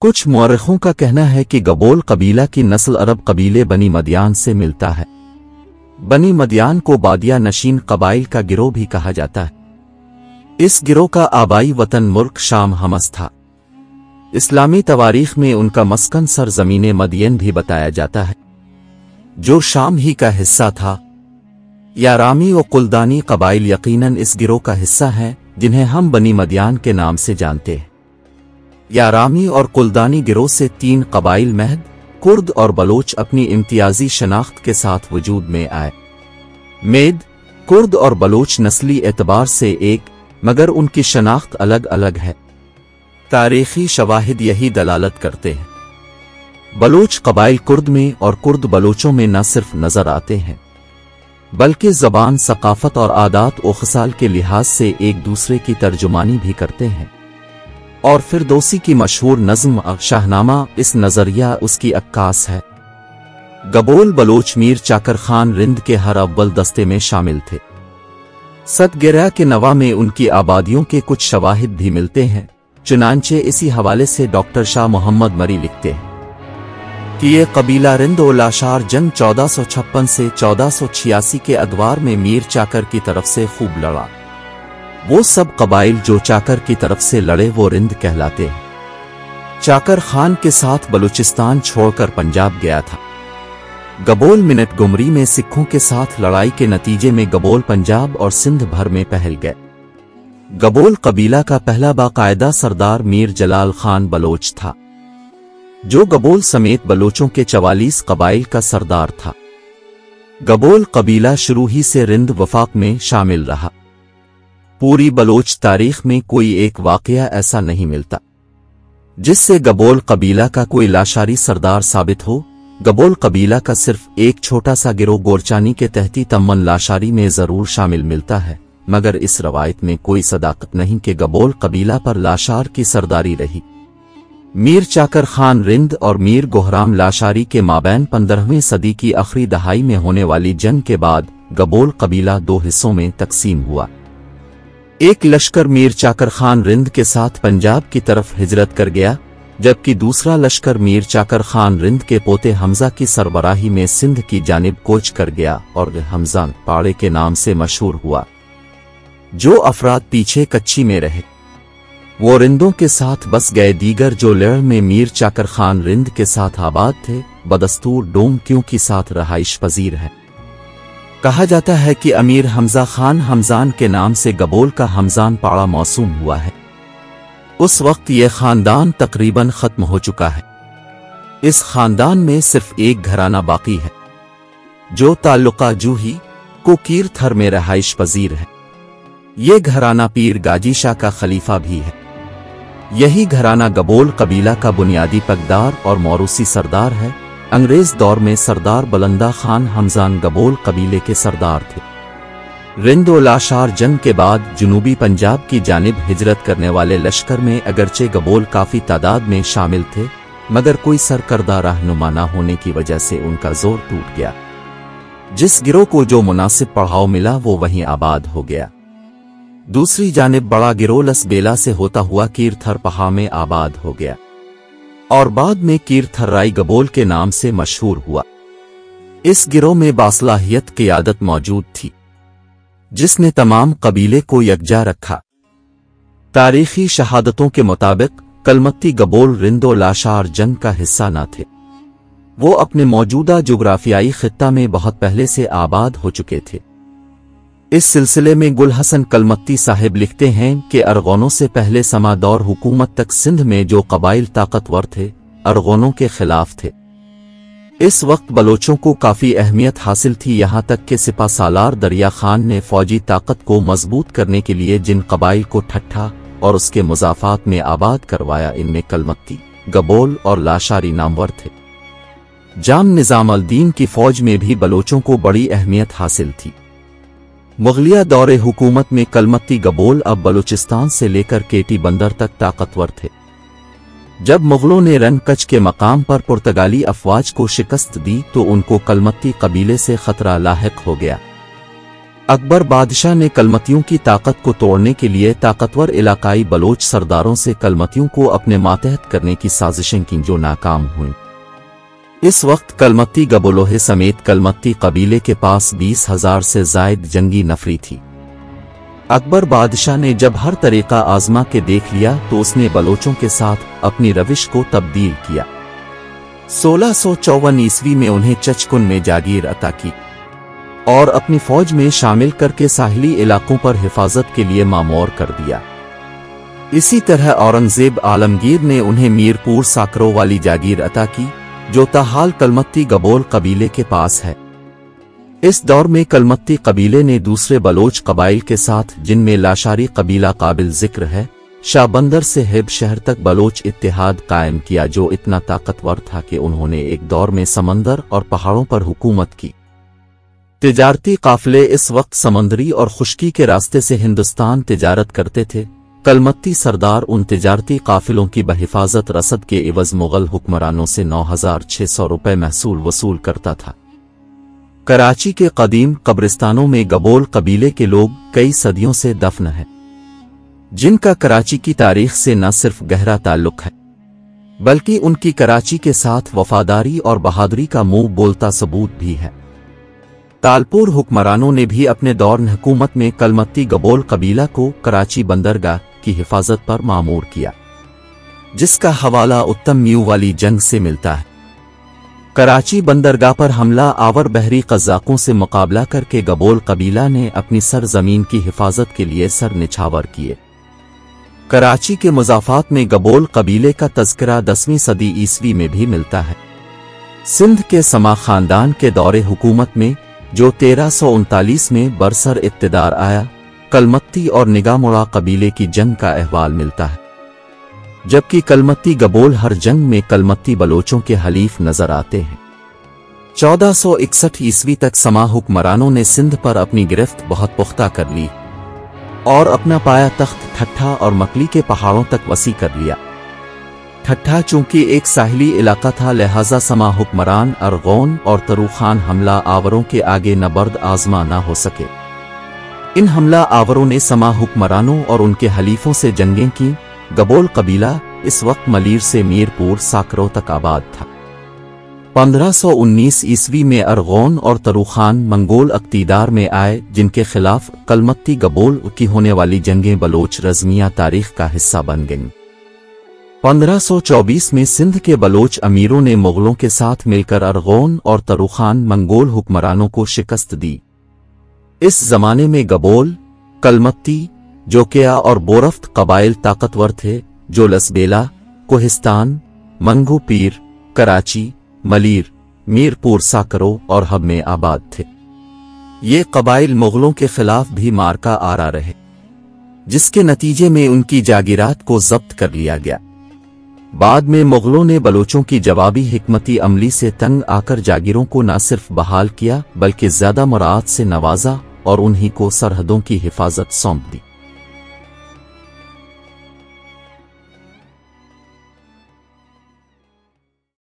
कुछ मुअर्रिखों का कहना है कि गबोल कबीला की नस्ल अरब कबीले बनी मदियान से मिलता है। बनी मदियान को बादिया नशीन कबाइल का गिरोह भी कहा जाता है। इस गिरोह का आबाई वतन मुल्क शाम हमस था। इस्लामी तवारीख में उनका मस्कन सरजमीन मदियन भी बताया जाता है, जो शाम ही का हिस्सा था। यारामी व कुलदानी कबाइल यकीनन इस गिरोह का हिस्सा हैं, जिन्हें हम बनी मदियान के नाम से जानते हैं। यारामी और कुलदानी गिरोह से 3 कबाइल महद, कुर्द और बलोच अपनी इम्तियाजी शनाख्त के साथ वजूद में आए। मेद, कुर्द और बलोच नस्ली एतबार से एक, मगर उनकी शनाख्त अलग अलग है। तारीखी शवाहिद यही दलालत करते हैं। बलोच कबाइल कुर्द में और कुर्द बलोचों में न सिर्फ नजर आते हैं, बल्कि ज़बान, सकाफत और आदात व खसाल के लिहाज से एक दूसरे की तर्जुमानी भी करते हैं। और फिरदौसी की मशहूर नज़्म शाहनामा इस नजरिया उसकी अक्कास है। गबोल बलोच मीर चाकर खान रिंद के हर अव्वल दस्ते में शामिल थे। सतगिरा के नवा में उनकी आबादियों के कुछ शवाहिद भी मिलते हैं। चुनांचे इसी हवाले से डॉक्टर शाह मोहम्मद मरी लिखते हैं कि ये कबीला रिंद और लाशार जंग 1456 से 1486 के अदवार में मीर चाकर की तरफ से खूब लड़ा। वो सब कबाइल जो चाकर की तरफ से लड़े वो रिंद कहलाते हैं। चाकर खान के साथ बलूचिस्तान छोड़कर पंजाब गया था। गबोल मिनट गुमरी में सिखों के साथ लड़ाई के नतीजे में गबोल पंजाब और सिंध भर में फैल गए। गबोल कबीला का पहला बाकायदा सरदार मीर जलाल खान बलोच था, जो गबोल समेत बलोचों के 44 कबाइल का सरदार था। गबोल कबीला शुरू ही से रिंद वफाक में शामिल रहा। पूरी बलोच तारीख में कोई एक वाकया ऐसा नहीं मिलता जिससे गबोल कबीला का कोई लाशारी सरदार साबित हो। गबोल कबीला का सिर्फ एक छोटा सा गिरोह गोरचानी के तहती तम्मन लाशारी में जरूर शामिल मिलता है, मगर इस रवायत में कोई सदाकत नहीं कि गबोल कबीला पर लाशार की सरदारी रही। मीर चाकर खान रिंद और मीर गोहराम लाशारी के माबैन 15वीं सदी की आखिरी दहाई में होने वाली जंग के बाद गबोल कबीला 2 हिस्सों में तकसीम हुआ। एक लश्कर मीर चाकर खान रिंद के साथ पंजाब की तरफ हिजरत कर गया, जबकि दूसरा लश्कर मीर चाकर खान रिंद के पोते हमजा की सरबराही में सिंध की जानिब कोच कर गया और हमजा पाड़े के नाम से मशहूर हुआ। जो अफराद पीछे कच्ची में रहे वो रिंदों के साथ बस गए। दीगर जो लेड़ में मीर चाकर खान रिंद के साथ आबाद थे बदस्तूर डोम क्यों की साथ रहाइश पजीर है। कहा जाता है कि अमीर हमजा खान हमजान के नाम से गबोल का हमजान पाड़ा मौसूम हुआ है। उस वक्त यह खानदान तकरीबन खत्म हो चुका है। इस खानदान में सिर्फ एक घराना बाकी है, जो ताल्लुका जूही को कीर थर में रहाइश पजीर है। ये घराना पीर गाजी शाह का खलीफा भी है। यही घराना गबोल कबीला का बुनियादी पगदार और मौरूसी सरदार है। अंग्रेज दौर में सरदार बलंदा खान हमजान गबोल कबीले के सरदार थे। रिंद और लाशार जंग के बाद जुनूबी पंजाब की जानिब हिजरत करने वाले लश्कर में अगरचे गबोल काफी तादाद में शामिल थे, मगर कोई सरकर्दा रहनुमा न होने की वजह से उनका जोर टूट गया। जिस गिरोह को जो मुनासिब पड़ाव मिला वो वहीं आबाद हो गया। दूसरी जानिब बड़ा गिरोह लसबेला से होता हुआ कीर थर पहा में आबाद हो गया और बाद में कीर थर्राई गबोल के नाम से मशहूर हुआ। इस गिरोह में बासलाहियत क़ियादत मौजूद थी, जिसने तमाम कबीले को यकजा रखा। तारीखी शहादतों के मुताबिक कलमत्ती गबोल रिंद और लाशार जंग का हिस्सा न थे। वो अपने मौजूदा जोग्राफियाई खित्ता में बहुत पहले से आबाद हो चुके थे। इस सिलसिले में गुल हसन कलमत्ती साहिब लिखते हैं कि अरगोनों से पहले समा दौर हुकूमत तक सिंध में जो कबाइल ताकतवर थे अरगोनों के खिलाफ थे। इस वक्त बलोचों को काफी अहमियत हासिल थी, यहाँ तक कि सिपा सालार दरिया खान ने फौजी ताकत को मजबूत करने के लिए जिन कबाइल को ठट्ठा और उसके मुजाफात में आबाद करवाया, इनमें कलमत्ती, गबोल और लाशारी नामवर थे। जाम निजाम अल दीन की फौज में भी बलोचों को बड़ी अहमियत हासिल थी। मुगलिया दौरे हुकूमत में कलमत्ती गबोल अब बलूचिस्तान से लेकर केटी बंदर तक ताकतवर थे। जब मुगलों ने रन कच के मकाम पर पुर्तगाली अफवाज को शिकस्त दी तो उनको कलमत्ती कबीले से खतरा लाहिक हो गया। अकबर बादशाह ने कलमतियों की ताकत को तोड़ने के लिए ताकतवर इलाकाई बलोच सरदारों से कलमतियों को अपने मातहत करने की साजिशें की, जो नाकाम हुईं। इस वक्त कलमती गबोलोहे समेत कलमती कबीले के पास 20,000 से जायद जंगी नफरी थी। अकबर बादशाह ने जब हर तरीका आजमा के देख लिया तो उसने बलोचों के साथ अपनी रविश को तब्दील किया। 1654 ईस्वी में उन्हें चचकुन में जागीर अता की और अपनी फौज में शामिल करके साहिली इलाकों पर हिफाजत के लिए मामूर कर दिया। इसी तरह औरंगजेब आलमगीर ने उन्हें मीरपुर साकरो वाली जागीर अता की, जो ताहाल कलमत्ती गबोल कबीले के पास है। इस दौर में कलमत्ती कबीले ने दूसरे बलोच कबाइल के साथ, जिनमें लाशारी कबीला काबिल जिक्र है, शाहबंदर से हिब शहर तक बलोच इत्तेहाद कायम किया, जो इतना ताकतवर था कि उन्होंने एक दौर में समंदर और पहाड़ों पर हुकूमत की। तिजारती काफिले इस वक्त समंदरी और खुश्की के रास्ते से हिंदुस्तान तिजारत करते थे। कलमत्ती सरदार उन तिजारती काफिलों की बहिफाजत रसद के एवज मुगल हुक्मरानों से 9,600 रुपये महसूल वसूल करता था। कराची के कदीम कब्रिस्तानों में गबोल कबीले के लोग कई सदियों से दफन हैं, जिनका कराची की तारीख से न सिर्फ गहरा ताल्लुक है, बल्कि उनकी कराची के साथ वफादारी और बहादुरी का मुंह बोलता सबूत भी है। तालपुर हुक्मरानों ने भी अपने दौर हुकूमत में कलमत्ती गबोल कबीला को कराची बंदरगाह की हिफाजत पर मामूर किया, जिसका हवाला उत्तम म्यू वाली जंग से मिलता है। कराची बंदरगाह पर हमला आवर बहरी कज़ाकों से मुकाबला करके गबोल कबीला ने अपनी सरजमीन की हिफाजत के लिए सर निछावर किए। कराची के मुज़ाफ़ात में गबोल कबीले का तज़किरा 10वीं सदी ईस्वी में भी मिलता है। सिंध के समा खानदान के दौरे हुकूमत में, जो 1339 में बरसर इक़्तिदार आया, कलमत्ती और निगामुड़ा कबीले की जंग का अहवाल मिलता है, जबकि कलमत्ती गबोल हर जंग में कलमत्ती बलोचों के हलीफ नजर आते हैं। 1461 ईस्वी तक समा हुक्मरानों ने सिंध पर अपनी गिरफ्त बहुत पुख्ता कर ली और अपना पाया तख्त ठट्ठा और मकली के पहाड़ों तक वसी कर लिया। ठट्ठा चूंकि एक साहिली इलाका था, लिहाजा समा हुक्मरान अरगोन और तरूखान हमला आवरों के आगे नबर्द आजमा न हो सके। इन हमला आवरों ने समा हुक्मरानों और उनके हलीफों से जंगें की। गबोल कबीला इस वक्त मलीर से मीरपुर साकरो तक आबाद था। 1519 ईस्वी में अरगोन और तरूखान मंगोल अख्तियार में आए, जिनके खिलाफ कलमत्ती गबोल की होने वाली जंगें बलोच रज़मिया तारीख का हिस्सा बन गईं। 1524 में सिंध के बलोच अमीरों ने मुगलों के साथ मिलकर अरगोन और तरूखान मंगोल हुक्मरानों को शिकस्त दी। इस जमाने में गबोल, कलमत्ती, जोकिया और बोरफ्त कबाइल ताकतवर थे, जो लसबेला, कोहिस्तान, मंगू पीर, कराची, मलीर, मीरपुर साकरो और हब में आबाद थे। ये कबाइल मुगलों के खिलाफ भी मारका आरा रहे, जिसके नतीजे में उनकी जागीरात को जब्त कर लिया गया। बाद में मुगलों ने बलोचों की जवाबी हिकमती अमली से तंग आकर जागीरों को न सिर्फ बहाल किया, बल्कि ज्यादा मुराद से नवाजा और उन्हीं को सरहदों की हिफाजत सौंप दी।